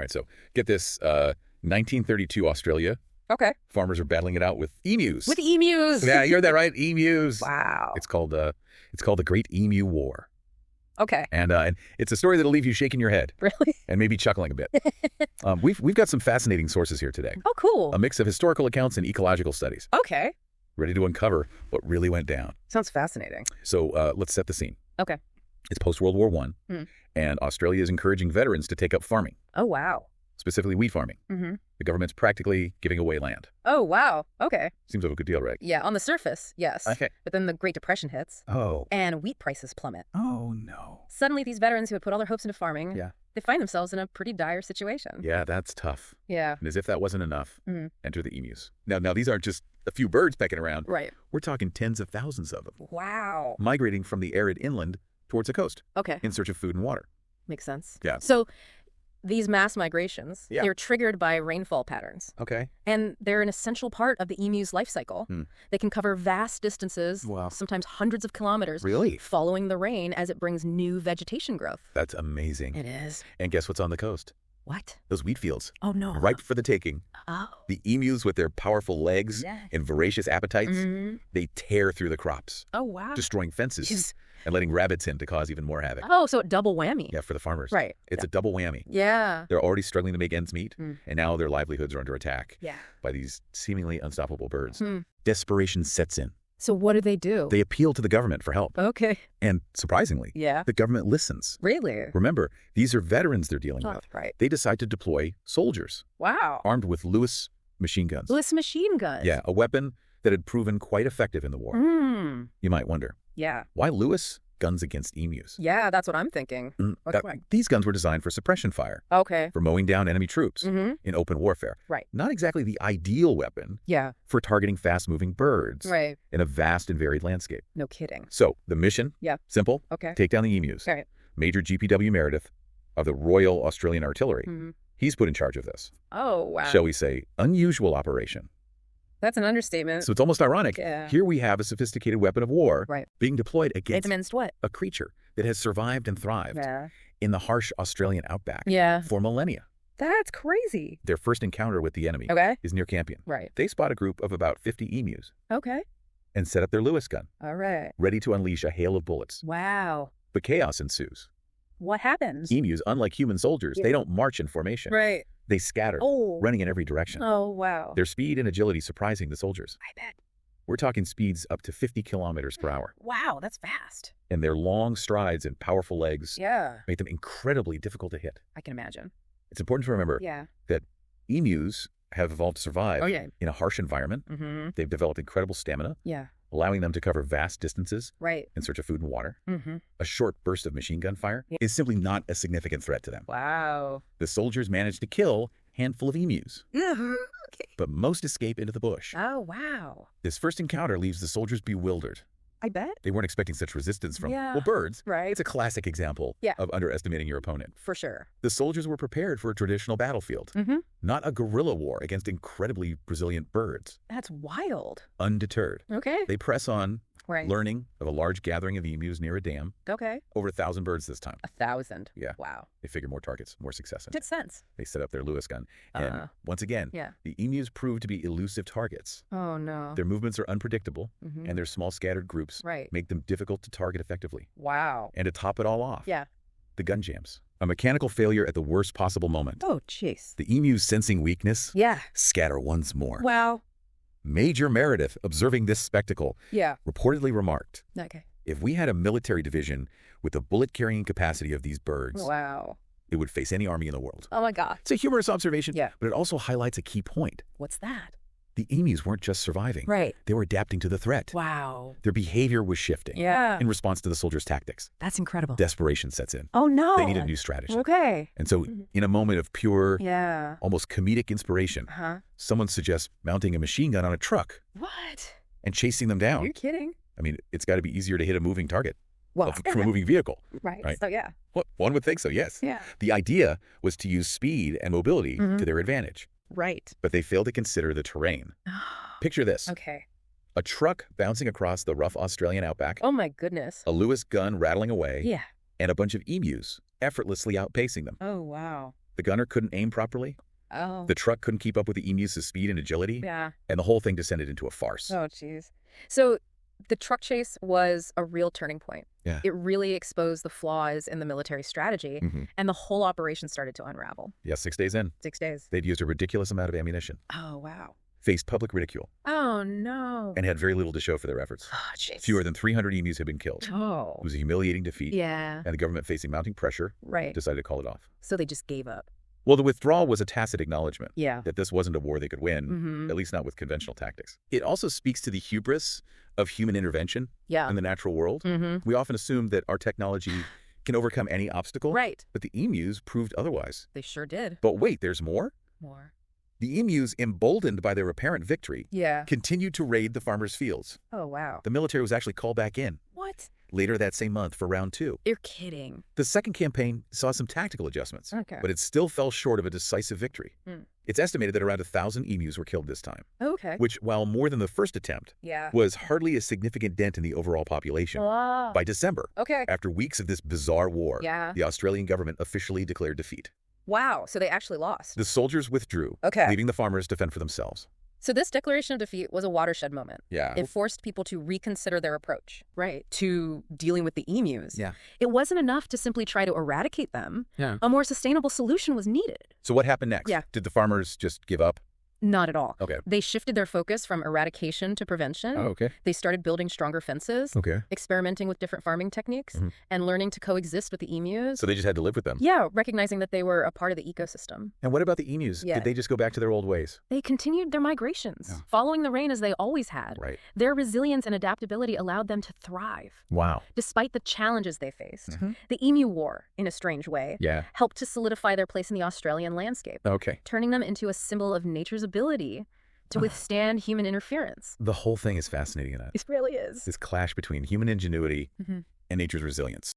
right, so get this. 1932 Australia. Okay. Farmers are battling it out with emus. With emus. Yeah, you heard that right. Emus. Wow. It's called the Great Emu War. Okay. And it's a story that'll leave you shaking your head. Really? And maybe chuckling a bit. We've got some fascinating sources here today. Oh, cool. A mix of historical accounts and ecological studies. Okay. Ready to uncover what really went down. Sounds fascinating. So let's set the scene. Okay. It's post-World War I, and Australia is encouraging veterans to take up farming, Oh, wow. specifically wheat farming. Mm-hmm. The government's practically giving away land. Oh, wow. Okay. Seems like a good deal, right? Yeah, on the surface, yes. Okay. But then the Great Depression hits, Oh. and wheat prices plummet. Oh, no. Suddenly, these veterans who had put all their hopes into farming, Yeah. they find themselves in a pretty dire situation. Yeah, that's tough. Yeah. And as if that wasn't enough, Mhm. enter the emus. Now, these aren't just a few birds pecking around. Right. We're talking tens of thousands of them, Wow. migrating from the arid inland towards the coast Okay. in search of food and water. Makes sense. Yeah. So these mass migrations, Yeah. they're triggered by rainfall patterns. Okay. And they're an essential part of the emu's life cycle. They can cover vast distances, Wow. sometimes hundreds of kilometers, Really? following the rain as it brings new vegetation growth. That's amazing. It is. And guess what's on the coast? What? Those wheat fields. Oh, no. Ripe for the taking. Oh. The emus, with their powerful legs Yeah. and voracious appetites, Mhm. they tear through the crops, Oh, wow. destroying fences Jeez. and letting rabbits in to cause even more havoc. Oh, so double whammy. Yeah, for the farmers. Right. It's a double whammy. Yeah. They're already struggling to make ends meet, Mm. and now their livelihoods are under attack Yeah. by these seemingly unstoppable birds. Hmm. Desperation sets in. So what do? They appeal to the government for help. Okay. And surprisingly, Yeah. the government listens. Really? Remember, these are veterans they're dealing Oh, with. right. They decide to deploy soldiers Wow. armed with Lewis machine guns. Lewis machine guns. Yeah, a weapon that had proven quite effective in the war. Mm. You might wonder, Yeah. why Lewis guns against emus? Yeah, that's what I'm thinking. These guns were designed for suppression fire, Okay. for mowing down enemy troops Mm-hmm. in open warfare. Right. Not exactly the ideal weapon Yeah. for targeting fast-moving birds Right. in a vast and varied landscape. No kidding. So, the mission? Yeah. Simple. Okay. Take down the emus. All right. Major GPW Meredith of the Royal Australian Artillery. Mm-hmm. He's put in charge of this. Oh, wow. Shall we say, unusual operation. That's an understatement. So it's almost ironic. Yeah. Here we have a sophisticated weapon of war Right. being deployed against Against what? a creature that has survived and thrived Yeah. in the harsh Australian outback Yeah. for millennia. That's crazy. Their first encounter with the enemy Okay. is near Campion. Right. They spot a group of about 50 emus Okay. and set up their Lewis gun, All right. ready to unleash a hail of bullets. Wow. But chaos ensues. What happens? Emus, unlike human soldiers, Yeah. they don't march in formation. Right. They scatter, Oh. running in every direction. Oh, wow. Their speed and agility surprising the soldiers. I bet. We're talking speeds up to 50 kilometers per hour. Wow, that's fast. And their long strides and powerful legs Yeah. make them incredibly difficult to hit. I can imagine. It's important to remember Yeah. that emus have evolved to survive Oh, yeah. in a harsh environment. Mm-hmm. They've developed incredible stamina, Yeah. allowing them to cover vast distances Right. in search of food and water. Mm-hmm. A short burst of machine gun fire Yeah. is simply not a significant threat to them. Wow. The soldiers manage to kill a handful of emus, Okay. but most escape into the bush. Oh, wow. This first encounter leaves the soldiers bewildered. I bet. They weren't expecting such resistance from, Yeah. well, birds. Right. It's a classic example Yeah. of underestimating your opponent. For sure. The soldiers were prepared for a traditional battlefield, Mm-hmm. not a guerrilla war against incredibly resilient birds. That's wild. Undeterred, Okay. they press on, Right. learning of a large gathering of emus near a dam. Okay. Over 1,000 birds this time. 1,000. Yeah. Wow. They figure more targets, more success. Makes sense. They set up their Lewis gun. And once again, Yeah. the emus prove to be elusive targets. Oh, no. Their movements are unpredictable, Mm-hmm. and their small scattered groups Right. make them difficult to target effectively. Wow. And to top it all off, Yeah. the gun jams. A mechanical failure at the worst possible moment. Oh, jeez. The emus, sensing weakness, Yeah. scatter once more. Wow. Major Meredith, observing this spectacle, Yeah. reportedly remarked, Okay. if we had a military division with the bullet-carrying capacity of these birds, Wow. it would face any army in the world. Oh, my God. It's a humorous observation, Yeah. but it also highlights a key point. What's that? The emus weren't just surviving. Right. They were adapting to the threat. Wow. Their behavior was shifting Yeah. in response to the soldiers' tactics. That's incredible. Desperation sets in. Oh, no. They need a new strategy. Okay. And so, in a moment of pure, Yeah. almost comedic inspiration, Huh? someone suggests mounting a machine gun on a truck What? and chasing them down. You're kidding? I mean, it's got to be easier to hit a moving target Well, from a moving vehicle. right. right. So, yeah. Well, one would think so, yes. Yeah. The idea was to use speed and mobility to their advantage, Right. but they failed to consider the terrain. Picture this. Okay. A truck bouncing across the rough Australian outback, Oh, my goodness. a Lewis gun rattling away, Yeah. and a bunch of emus effortlessly outpacing them. Oh, wow. The gunner couldn't aim properly. Oh. The truck couldn't keep up with the emus' speed and agility. Yeah. And the whole thing descended into a farce. Oh, jeez. So the truck chase was a real turning point. Yeah. It really exposed the flaws in the military strategy, and the whole operation started to unravel. Yeah, 6 days in. 6 days. They'd used a ridiculous amount of ammunition, Oh, wow. faced public ridicule, Oh, no. and had very little to show for their efforts. Oh, jeez. Fewer than 300 emus had been killed. Oh. It was a humiliating defeat, Yeah. and the government, facing mounting pressure, Right. decided to call it off. So they just gave up. Well, the withdrawal was a tacit acknowledgement Yeah. that this wasn't a war they could win, at least not with conventional tactics. It also speaks to the hubris of human intervention Yeah. in the natural world. We often assume that our technology can overcome any obstacle, Right. but the emus proved otherwise. They sure did. But wait, there's more? More. The emus, emboldened by their apparent victory, Yeah. continued to raid the farmers' fields. Oh, wow. The military was actually called back in What? later that same month for round 2. You're kidding. The second campaign saw some tactical adjustments, Okay. but it still fell short of a decisive victory. It's estimated that around 1,000 emus were killed this time, Okay. which, while more than the first attempt, Yeah. was hardly a significant dent in the overall population. Ah. By December, Okay. after weeks of this bizarre war, Yeah. the Australian government officially declared defeat. Wow. So they actually lost. The soldiers withdrew, Okay. leaving the farmers to fend for themselves. So this declaration of defeat was a watershed moment. Yeah. It forced people to reconsider their approach, right, to dealing with the emus. Yeah. It wasn't enough to simply try to eradicate them. Yeah. A more sustainable solution was needed. So what happened next? Yeah. Did the farmers just give up? Not at all. Okay. They shifted their focus from eradication to prevention. okay. They started building stronger fences, Okay. experimenting with different farming techniques, and learning to coexist with the emus. So they just had to live with them? Yeah, recognizing that they were a part of the ecosystem. And what about the emus? Yeah. Did they just go back to their old ways? They continued their migrations, following the rain as they always had. Right. Their resilience and adaptability allowed them to thrive. Wow. Despite the challenges they faced, the Emu War, in a strange way, Yeah. helped to solidify their place in the Australian landscape, Okay. turning them into a symbol of nature's ability to withstand human interference. The whole thing is fascinating in that. It really is. This clash between human ingenuity and nature's resilience.